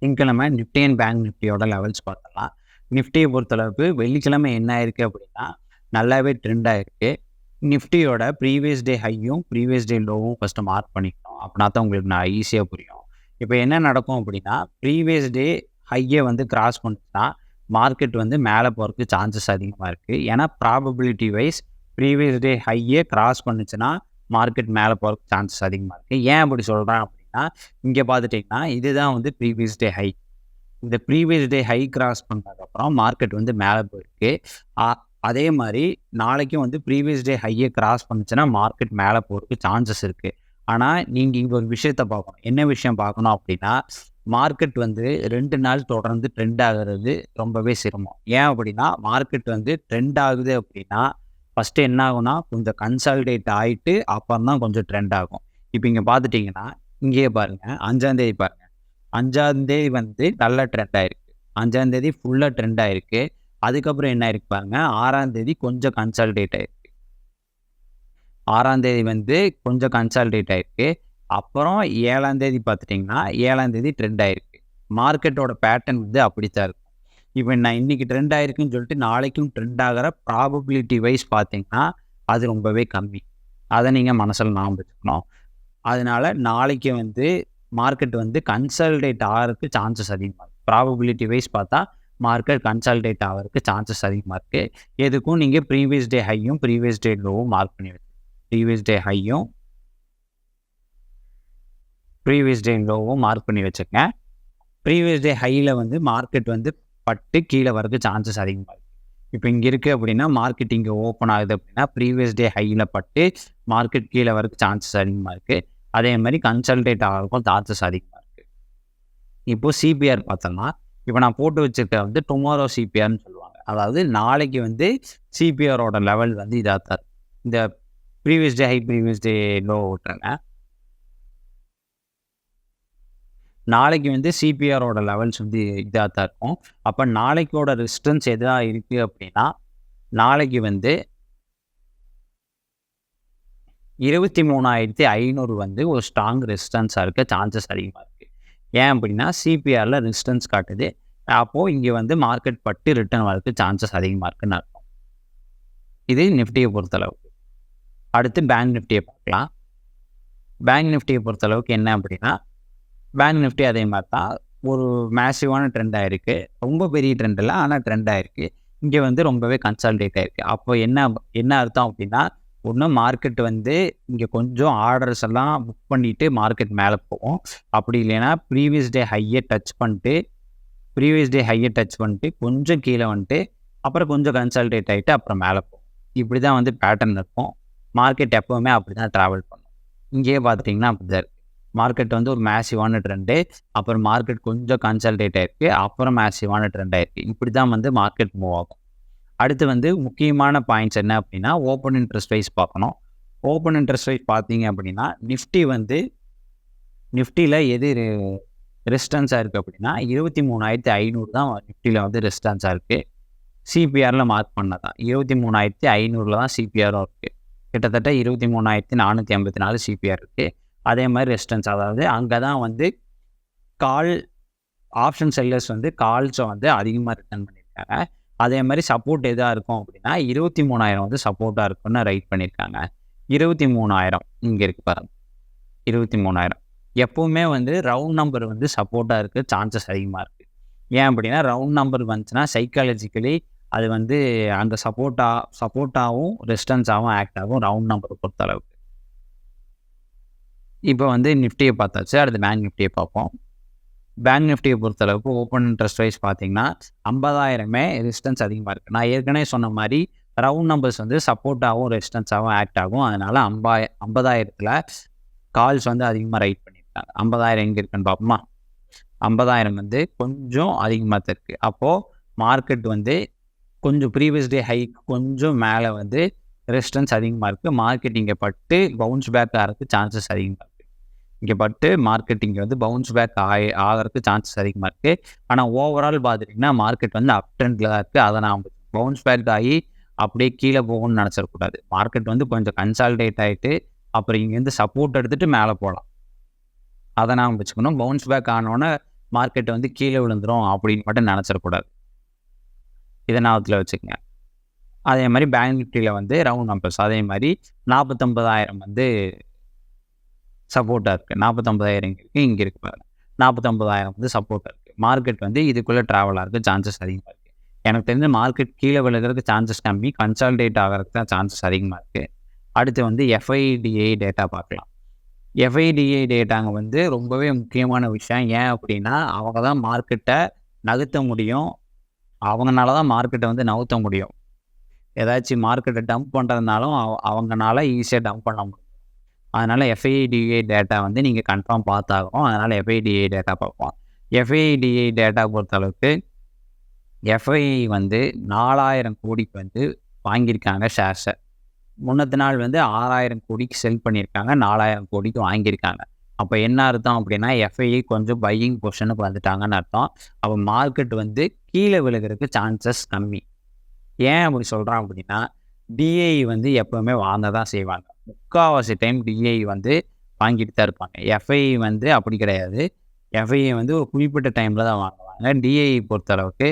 இங்கே நம்ம Nifty and bank நிஃப்டியோட லெவல்ஸ் பார்த்தலாம். நிஃப்டியை பொறுத்தளவுக்கு வெள்ளிக்கிழமை என்ன ஆயிருக்கு அப்படின்னா நல்லாவே ட்ரெண்ட் ஆயிருக்கு. நிஃப்டியோட ப்ரீவியஸ் டே ஹையும் ப்ரீவியஸ் டே லோவும் ஃபஸ்ட்டு மார்க் பண்ணிக்கணும். அப்படின்னா தான் உங்களுக்கு நான் ஈஸியாக புரியும். இப்போ என்ன நடக்கும் அப்படின்னா ப்ரீவியஸ் டே ஹையை வந்து கிராஸ் பண்ணிச்சுன்னா மார்க்கெட் வந்து மேலே போகிறதுக்கு சான்சஸ் அதிகமாக இருக்குது. ஏன்னா ப்ராபபிலிட்டி வைஸ் ப்ரீவியஸ் டே ஹையை கிராஸ் பண்ணுச்சுன்னா மார்க்கெட் மேலே போகிறதுக்கு சான்சஸ் அதிகமாக இருக்குது. ஏன் அப்படி சொல்கிறேன் அப்படின்னா இங்கே பார்த்துட்டிங்கன்னா இதுதான் வந்து ப்ரீவியஸ் டே ஹை. இந்த ப்ரீவியஸ் டே ஹை கிராஸ் பண்ணதுக்கப்புறம் மார்க்கெட் வந்து மேலே போயிருக்கு. அதே மாதிரி நாளைக்கும் வந்து ப்ரீவியஸ் டே ஹையை கிராஸ் பண்ணுச்சுன்னா மார்க்கெட் மேலே போகிறதுக்கு சான்சஸ் இருக்குது. ஆனால் நீங்கள் இங்கே ஒரு விஷயத்தை பார்க்கணும். என்ன விஷயம் பார்க்கணும் அப்படின்னா மார்க்கெட் வந்து 2 நாள் தொடர்ந்து ட்ரெண்ட் ஆகிறது ரொம்பவே சிரமம். ஏன் அப்படின்னா மார்க்கெட் வந்து ட்ரெண்ட் ஆகுது அப்படின்னா ஃபஸ்ட்டு என்ன ஆகும்னா கொஞ்சம் கன்சாலிடேட் ஆகிட்டு அப்புறம் தான் கொஞ்சம் ட்ரெண்ட் ஆகும். இப்போ இங்கே பார்த்துட்டிங்கன்னா இங்கேயே பாருங்கள் 5ஆந்தேதி பாருங்கள். 5ஆந்தேதி வந்து நல்ல ட்ரெண்ட் ஆகிருக்கு. 5ஆந்தேதி ஃபுல்லாக ட்ரெண்ட் ஆகிருக்கு. அதுக்கப்புறம் என்ன ஆயிருக்கு பாருங்கள், 6ஆந்தேதி கொஞ்சம் கன்சாலிடேட் ஆகிருக்கு. 6ஆந்தேதி வந்து கொஞ்சம் கன்சாலிடேட் ஆகிருக்கு. அப்புறம் 7ஆந்தேதி பார்த்துட்டிங்கன்னா 7ஆந்தேதி ட்ரெண்ட் ஆகிருக்கு. மார்க்கெட்டோட பேட்டர்ன் வந்து அப்படித்தான் இருக்கும். இப்போ நான் இன்றைக்கி ட்ரெண்ட் ஆகிருக்குன்னு சொல்லிட்டு நாளைக்கும் ட்ரெண்ட் ஆகிற ப்ராபபிலிட்டி வைஸ் பார்த்தீங்கன்னா அது ரொம்பவே கம்மி. அதை நீங்கள் மனசில் ஞாபகம் வச்சுக்கணும். அதனால் நாளைக்கு வந்து மார்க்கெட் வந்து கன்சாலிடேட் ஆகிறதுக்கு சான்சஸ் அதிகமாக இருக்குது. ப்ராபபிலிட்டி வைஸ் பார்த்தா மார்க்கெட் கன்சாலிடேட் ஆகிறதுக்கு சான்சஸ் அதிகமாக இருக்குது. எதுக்கும் நீங்கள் ப்ரீவியஸ் டே ஹையும் ப்ரீவியஸ் டே லோவும் மார்க் பண்ணி வச்சு ப்ரீவியஸ் டே ஹையும் ப்ரீவியஸ் டே லோவும் மார்க் பண்ணி வச்சுக்கங்க. ப்ரீவியஸ் டே ஹையில் வந்து மார்க்கெட் வந்து பட்டு கீழே வரதுக்கு சான்சஸ் அதிகமாக இருக்குது. இப்போ இங்கே இருக்குது அப்படின்னா மார்க்கெட் இங்கே ஓப்பன் ஆகுது அப்படின்னா ப்ரீவியஸ் டே ஹையில் பட்டு மார்க்கெட் கீழே வரதுக்கு சான்சஸ் அதிகமாக இருக்குது. அதே மாதிரி கன்சல்டேட் ஆகிறதுக்கும் சான்சஸ் அதிகமாக இருக்குது. இப்போது சிபிஆர் பார்த்தோம்னா இப்போ நான் போட்டு வச்சுருக்க வந்து டுமாரோ சிபிஆர்னு சொல்லுவாங்க. அதாவது நாளைக்கு வந்து சிபிஆரோட லெவல் வந்து இதாக தான் இந்த previous day high previous day low விட்டுறேங்க. நாளைக்கு வந்து சிபிஆரோட லெவல்ஸ் வந்து இதாக தான் இருக்கும். அப்போ நாளைக்கோட ரெசிஸ்டன்ஸ் எதாக இருக்குது அப்படின்னா நாளைக்கு வந்து 23,500 வந்து ஒரு ஸ்ட்ராங் ரெசிஸ்டன்ஸாக இருக்க சான்சஸ் அதிகமாக இருக்குது. ஏன் அப்படின்னா சிபிஆரில் ரெசிஸ்டன்ஸ் காட்டுது. அப்போது இங்கே வந்து மார்க்கெட் பட்டு ரிட்டர்ன் வரதுக்கு சான்சஸ் அதிகமாக இருக்குன்னு அர்த்தம். இது நிஃப்டியை பொறுத்தளவுக்கு. அடுத்து பேங்க் நிஃப்டியை பார்க்கலாம். பேங்க் நிஃப்டியை பொறுத்தளவுக்கு என்ன அப்படின்னா பேங்க் நிஃப்டி அதே மாதிரி தான் ஒரு மேசிவான ட்ரெண்ட் ஆகிருக்கு. ரொம்ப பெரிய ட்ரெண்ட் இல்லை, ஆனால் ட்ரெண்ட் ஆகிருக்கு. இங்கே வந்து ரொம்பவே கன்சாலிடேட் ஆகிருக்கு. அப்போ என்ன அர்த்தம் அப்படின்னா ஒன்று மார்க்கெட் வந்து இங்கே கொஞ்சம் ஆர்டர்ஸ் எல்லாம் புக் பண்ணிவிட்டு மார்க்கெட் மேலே போகும். அப்படி இல்லைன்னா ப்ரீவியஸ் டே ஹையை டச் பண்ணிட்டு கொஞ்சம் கீழே வந்துட்டு அப்புறம் கொஞ்சம் கன்சாலிடேட் ஆகிட்டு அப்புறம் மேலே போகும். இப்படி தான் வந்து பேட்டர்ன் இருக்கும். மார்க்கெட் எப்போவுமே அப்படி தான் ட்ராவல் பண்ணும். இங்கேயே பார்த்துட்டிங்கன்னா அப்படி தான் இருக்குது. மார்க்கெட் வந்து ஒரு மேசிவான ட்ரெண்டு, அப்புறம் மார்க்கெட் கொஞ்சம் கன்சாலிடேட் ஆகிருக்கு, அப்புறம் மேசிவான ட்ரெண்ட் ஆகிருக்கு. இப்படி தான் வந்து மார்க்கெட் மூவ் ஆகும். அடுத்து வந்து முக்கியமான பாயிண்ட்ஸ் என்ன அப்படின்னா ஓப்பன் இன்ட்ரெஸ்ட் வைஸ் பார்க்கணும். ஓப்பன் இன்ட்ரெஸ்ட் வைஸ் பார்த்தீங்க அப்படின்னா நிஃப்டியில் எது ரெசிஸ்டன்ஸாக இருக்குது அப்படின்னா 23,500 தான் நிஃப்டியில் வந்து ரெசிஸ்டன்ஸாக இருக்குது. சிபிஆரில் மார்க் பண்ணதான் 23,500 தான் சிபிஆரும் இருக்குது. கிட்டத்தட்ட 23,454 சிபிஆர் இருக்குது. அதே மாதிரி ரெசிஸ்டன்ஸ், அதாவது அங்கே தான் வந்து ஆப்ஷன் செல்லர்ஸ் வந்து கால்ஸை வந்து அதிகமாக ரிட்டர்ன் பண்ணியிருக்காங்க. அதே மாதிரி சப்போர்ட் எதாக இருக்கும் அப்படின்னா 23,000 வந்து சப்போர்ட்டாக இருக்குன்னு ரைட் பண்ணியிருக்காங்க. 23,000 இங்கே இருக்குது பாருங்க. 23,000 எப்போவுமே வந்து ரவுண்ட் நம்பர் வந்து சப்போர்ட்டாக இருக்க சான்சஸ் அதிகமாக இருக்குது. ஏன் அப்படின்னா ரவுண்ட் நம்பர் வந்துச்சுன்னா சைக்காலஜிக்கலி அது வந்து அந்த சப்போர்ட்டாகவும் ரெசிஸ்டன்ஸாகவும் ஆக்ட் ஆகும் ரவுண்ட் நம்பரை பொறுத்தளவுக்கு. இப்போ வந்து நிஃப்டியை பார்த்தாச்சு. அடுத்து பேங்க் நிஃப்டியை பார்ப்போம். பேங்க் நிஃப்டியை பொறுத்தளவுக்கு ஓப்பன் இன்ட்ரெஸ்ட் வைஸ் பார்த்தீங்கன்னா 50,000 ரெசிஸ்டன்ஸ் அதிகமாக இருக்குது. நான் ஏற்கனவே சொன்ன மாதிரி ரவுண்ட் நம்பர்ஸ் வந்து சப்போர்ட்டாகவும் ரெசிஸ்டன்ஸாகவும் ஆக்ட் ஆகும். அதனால் 50,000 கால்ஸ் வந்து அதிகமாக ரைட் பண்ணியிருக்காங்க. 50,000 எங்கே இருக்குன்னு பார்ப்போமா? 50,000 வந்து கொஞ்சம் அதிகமாக தான் இருக்குது. அப்போது மார்க்கெட் வந்து கொஞ்சம் ப்ரீவியஸ் டே ஹைக்கு கொஞ்சம் மேலே வந்து ரெசிஸ்டன்ஸ் அதிகமாக இருக்குது. மார்க்கெட் இங்கே பட்டு பவுன்ஸ் பேக் ஆகிறதுக்கு சான்சஸ் அதிகமாக இருக்குது. இங்கே பட்டு மார்க்கெட் இங்கே வந்து பவுன்ஸ் பேக் ஆகிறதுக்கு சான்சஸ் அதிகமாக இருக்குது. ஆனால் ஓவரால் பார்த்துட்டிங்கன்னா மார்க்கெட் வந்து அப் ட்ரெண்டில் தான் இருக்குது. அதை நான் பவுன்ஸ் பேக் ஆகி அப்படியே கீழே போகணும்னு நினச்சிடக்கூடாது. மார்க்கெட் வந்து கொஞ்சம் கன்சாலிடேட் ஆகிட்டு அப்புறம் இங்கேருந்து சப்போர்ட் எடுத்துகிட்டு மேலே போகலாம். அதை நான் வச்சுக்கணும். பவுன்ஸ் பேக் ஆனோன்னே மார்க்கெட் வந்து கீழே விழுந்துரும் அப்படின்னு மட்டும் நினச்சிடக்கூடாது. இதை ஞாபகத்தில் வச்சுக்கங்க. அதே மாதிரி பேங்க் நிஃப்டியில் வந்து ரவுண்ட் நம்பர்ஸ் அதே மாதிரி 49,000 வந்து சப்போர்ட்டாக இருக்குது. 49,000 இங்கே இருக்குது, இங்கே இருக்குது பாருங்கள். 49,000 வந்து சப்போர்ட்டாக இருக்குது. மார்க்கெட் வந்து இதுக்குள்ளே ட்ராவலாக இருக்குது, சான்சஸ் அதிகமாக இருக்குது. எனக்கு தெரிஞ்ச மார்க்கெட் கீழே விழுகிறதுக்கு சான்சஸ் கம்மி, கன்சால்டேட் ஆகிறதுக்கு தான் சான்சஸ் அதிகமாக இருக்குது. அடுத்து வந்து எஃப்ஐடிஐ டேட்டா பார்க்கலாம். எஃப்ஐடிஐ டேட்டாங்க வந்து ரொம்பவே முக்கியமான விஷயம். ஏன் அப்படின்னா அவங்க தான் மார்க்கெட்டை நகர்த்த முடியும், அவங்கனால தான் மார்க்கெட்டை வந்து நகர்த்த முடியும். ஏதாச்சும் மார்க்கெட்டை டம்ப் பண்ணுறதுனாலும் அவங்கனால ஈஸியாக டம்ப் பண்ண முடியும். அதனால் எஃப்ஐடிஐ டேட்டா வந்து நீங்கள் கன்ஃபார்ம் பார்த்தாகும். அதனால் எஃப்ஐடிஐ டேட்டா பார்ப்போம். எஃப்ஐடிஐ டேட்டா பொறுத்தளவுக்கு எஃப்ஐஐ வந்து 4,000 கோடிக்கு வந்து வாங்கியிருக்காங்க ஷேர்ஸை. முன்னத்து நாள் வந்து 6,000 கோடிக்கு செல் பண்ணியிருக்காங்க, 4,000 கோடிக்கு வாங்கியிருக்காங்க. அப்போ என்ன அர்த்தம் அப்படின்னா எஃப்ஐஐ கொஞ்சம் பையிங் பொசிஷனுக்கு வந்துட்டாங்கன்னு அர்த்தம். அப்போ மார்க்கெட் வந்து கீழே விழுகிறதுக்கு சான்சஸ் கம்மி. ஏன் அப்படி சொல்கிறான் அப்படின்னா டிஐ வந்து எப்போவுமே வாங்க தான் செய்வாங்க. முக்கால்வாசி டைம் டிஐ வந்து வாங்கிட்டு தான் இருப்பாங்க. எஃப்ஐஐ வந்து அப்படி கிடையாது. எஃப்ஐஐ வந்து ஒரு குறிப்பிட்ட டைமில் தான் வாங்குவாங்க. டிஐ பொறுத்தளவுக்கு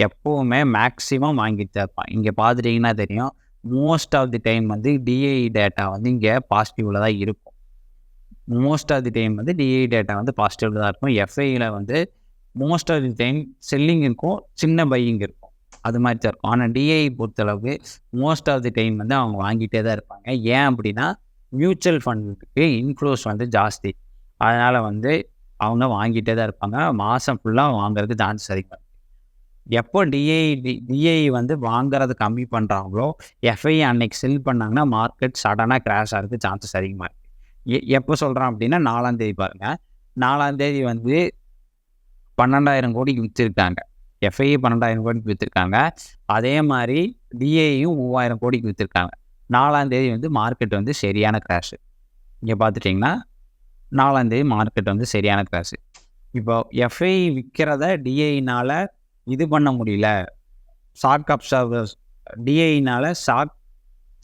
எப்போவுமே மேக்ஸிமம் வாங்கிட்டு தான் இருப்பாங்க. இங்கே பார்த்துட்டிங்கன்னா தெரியும், மோஸ்ட் ஆஃப் தி டைம் வந்து டிஐ டேட்டா வந்து இங்கே பாசிட்டிவில் தான் இருக்கும். மோஸ்ட் ஆஃப் தி டைம் வந்து டிஐ டேட்டா வந்து பாசிட்டிவில் தான் இருக்கும். எஃப்ஐயில் வந்து most of the time selling இருக்கும், சின்ன பையிங் இருக்கும், அது மாதிரி தான் இருக்கும். ஆனால் டிஐ பொறுத்தளவுக்கு மோஸ்ட் ஆஃப் தி டைம் வந்து அவங்க வாங்கிட்டே தான் இருப்பாங்க. ஏன் அப்படின்னா மியூச்சுவல் ஃபண்டுக்கு இன்ஃப்ளோஸ் வந்து ஜாஸ்தி, அதனால் வந்து அவங்க வாங்கிட்டே தான் இருப்பாங்க. மாதம் ஃபுல்லாக வாங்குறதுக்கு சான்சஸ் அதிகமாக இருக்குது. எப்போ டிஐ வந்து வாங்குறது கம்மி பண்ணுறாங்களோ எஃப்ஐ அன்னைக்கு செல் பண்ணாங்கன்னா மார்க்கெட் சடனாக கிராஷ் ஆகிறதுக்கு சான்சஸ் அதிகமாக இருக்குது. எப்போ சொல்கிறான் அப்படின்னா 4ஆம் தேதி பாருங்கள். 4ஆம் தேதி வந்து 12,000 கோடிக்கு விற்றுருக்காங்க. எஃப்ஐ 12,000 கோடிக்கு விற்றுருக்காங்க. அதே மாதிரி டிஐயும் 3,000 கோடிக்கு விற்றுருக்காங்க. 4ஆம் தேதி வந்து மார்க்கெட் வந்து சரியான கிராஷு. இங்கே பார்த்துட்டிங்கன்னா 4ஆம் தேதி மார்க்கெட் வந்து சரியான கிராஷு. இப்போ எஃப்ஐ விற்கிறத டிஐனால் இது பண்ண முடியல, ஷாக் அப்சர்வர்ஸ் டிஐனால்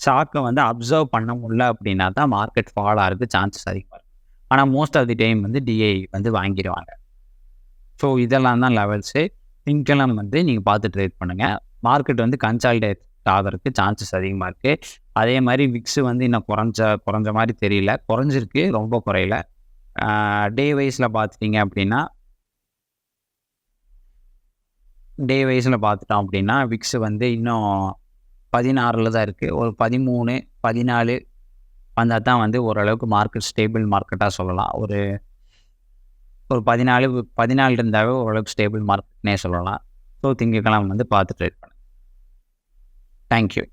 ஷாக்கை வந்து அப்சர்வ் பண்ண முடியல அப்படின்னா தான் மார்க்கெட் ஃபால் ஆகிறதுக்கு சான்சஸ் அதிகமாக இருக்குது. ஆனால் மோஸ்ட் ஆஃப் தி டைம் வந்து டிஐ வந்து வாங்கிடுவாங்க. ஸோ இதெல்லாம் தான் லெவல்ஸு. திங்கெல்லாம் வந்து நீங்கள் பார்த்து ட்ரேட் பண்ணுங்கள். மார்க்கெட் வந்து கன்சாலிடேட் ஆகிறதுக்கு சான்சஸ் அதிகமாக இருக்குது. அதே மாதிரி விக்ஸு வந்து இன்னும் குறைஞ்ச மாதிரி தெரியல, குறைஞ்சிருக்கு, ரொம்ப குறையல. டே வைஸில் பார்த்துட்டிங்க அப்படின்னா பார்த்துட்டோம் அப்படின்னா விக்ஸு வந்து இன்னும் 16 தான் இருக்குது. ஒரு 13, 14 வந்தால் தான் வந்து ஓரளவுக்கு மார்க்கெட் ஸ்டேபிள் மார்க்கெட்டாக சொல்லலாம். ஒரு 14 இருந்தாவே ஓரளவுக்கு ஸ்டேபிள் மார்க்கெட்னே சொல்லலாம். ஸோ திங்கட்கிழமை வந்து பார்த்து ட்ரேட் பண்ணுங்கள். தேங்க்யூ.